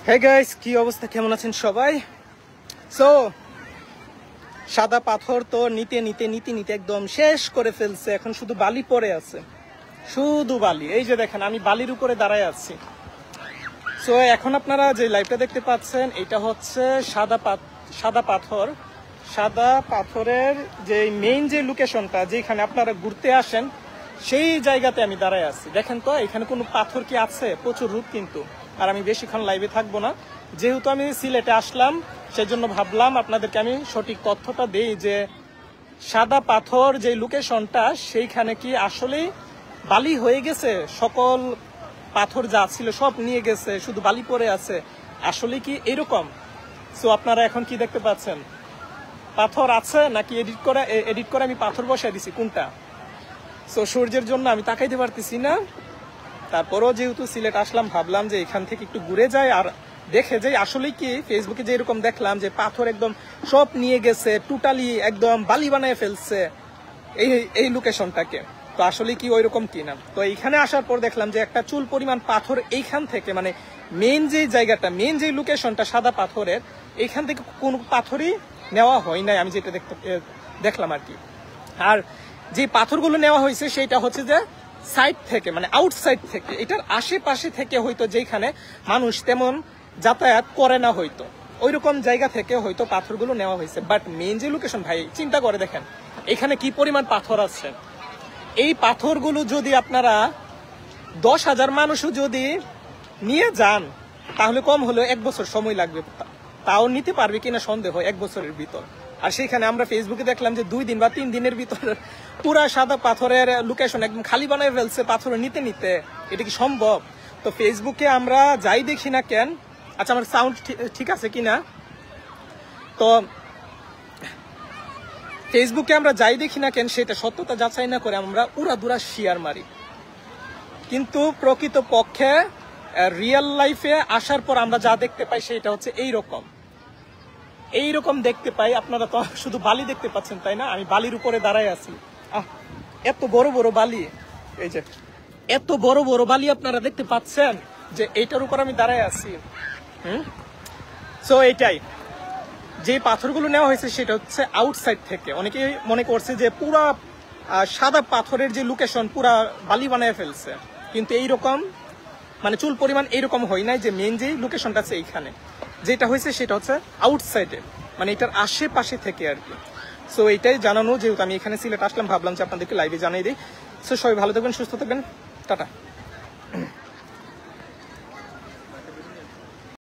হ্যাঁ গাইস, কি অবস্থা, কেমন আছেন সবাই? সো সাদা পাথর তো নিতে নিতে নিতে নিতে একদম শেষ করে ফেলছে। এখন শুধু বালি পড়ে আছে, শুধু বালি। এই যে দেখেন, আমি বালির উপরে দাঁড়ায় আছি। সো এখন আপনারা যে লাইভটা দেখতে পাচ্ছেন, এটা হচ্ছে সাদা পাথরের যে মেইন যে লোকেশনটা, যেখানে আপনারা ঘুরতে আসেন, সেই জায়গাতে আমি দাঁড়ায় আছি। দেখেন তো, এখানে কোনো পাথর কি আছে? প্রচুর রূপ কিন্তু। আর আমি বেশিক্ষণ লাইভে থাকবো না, যেহেতু আমি সিলেটে আসলাম, সেই জন্য ভাবলাম আপনাদেরকে আমি সঠিক তথ্যটা দেই যে সাদা পাথর যে লোকেশনটা, সেইখানে কি আসলেই বালি হয়ে গেছে? সকল পাথর যা ছিল সব নিয়ে গেছে, শুধু বালি পড়ে আছে, আসলে কি এরকম? সো আপনারা এখন কি দেখতে পাচ্ছেন? পাথর আছে নাকি এডিট করে আমি পাথর বসাই দিছি, কোনটা? সো সূর্যের জন্য আমি তাকাইতে পারতেছি না। তারপরও যেহেতু সিলেট আসলাম, ভাবলাম যে এখান থেকে একটু ঘুরে যাই আর দেখে যাই আসলে কি। ফেসবুকে যে এরকম দেখলাম যে পাথর একদম সব নিয়ে গেছে, টোটালি একদম বালি বানায় ফেলছে এই লোকেশনটাকে, তো আসলে কি ওইরকম কিনা। তো এইখানে আসার পর দেখলাম যে একটা চুল পরিমাণ পাথর এইখান থেকে, মানে মেইন যে জায়গাটা, মেইন যে লোকেশনটা সাদা পাথরের, এইখান থেকে কোনো পাথরই নেওয়া হয় নাই, আমি যেটা দেখলাম আর কি। আর যে পাথরগুলো নেওয়া হয়েছে সেটা হচ্ছে যে সাইড থেকে, মানে আউটসাইড থেকে, এটার আশেপাশে থেকে হয়তো, যেখানে মানুষ তেমন যাতায়াত করে না, হয়তো ওইরকম জায়গা থেকে হয়তো পাথরগুলো নেওয়া হয়েছে। বাট মেইন যে লোকেশন, ভাই চিন্তা করে দেখেন এখানে কি পরিমাণ পাথর আছে। এই পাথরগুলো যদি আপনারা 10,000 মানুষও যদি নিয়ে যান, তাহলে কম হলেও 1 বছর সময় লাগবে। তাও নিতে পারবে কিনা সন্দেহ 1 বছরের ভিতর। আর সেখানে আমরা ফেসবুকে দেখলাম যে 2 দিন বা 3 দিনের ভিতর পুরা সাদা পাথরের লোকেশন একদম খালি বানায় ফেলছে পাথর নিতে নিতে। এটা কি সম্ভব? তো ফেসবুকে আমরা যাই দেখি না কেন, আচ্ছা আমার সাউন্ড ঠিক আছে কিনা, তো ফেসবুকে আমরা যাই দেখি না কেন, সেটা সত্যতা যাচাই না করে আমরা উড়াদুরা শেয়ার মারি। কিন্তু প্রকৃত পক্ষে রিয়েল লাইফে আসার পর আমরা যা দেখতে পাই সেটা হচ্ছে এইরকম দেখতে পাই। আপনারা তো শুধু বালি দেখতে পাচ্ছেন, তাই না? আমি বালির উপরে দাঁড়ায় আছি। এত বড় বড় বালি, এই যে এত বড় বড় বালি আপনারা দেখতে পাচ্ছেন, যে এইটার উপর আমি দাঁড়ায় আছি। সো এইটাই, যে পাথরগুলো নেওয়া হয়েছে সেটা হচ্ছে আউটসাইড থেকে। অনেকে মনে করছে যে পুরা সাদা পাথরের যে লোকেশন পুরা বালি বানায় ফেলছে, কিন্তু এইরকম মানে চুল পরিমাণ এইরকম হয় নাই। যে মেইন যে লোকেশনটা আছে এইখানে, যেটা হয়েছে সেটা হচ্ছে আউটসাইডে, মানে এটার আশেপাশে থেকে আর কি। সো এইটাই জানানো, যেহেতু আমি এখানে সিলেট আসলাম, ভাবলাম যে আপনাদেরকে লাইভে জানাই দিই। সো সবাই ভালো থাকবেন, সুস্থ থাকবেন, টাটা।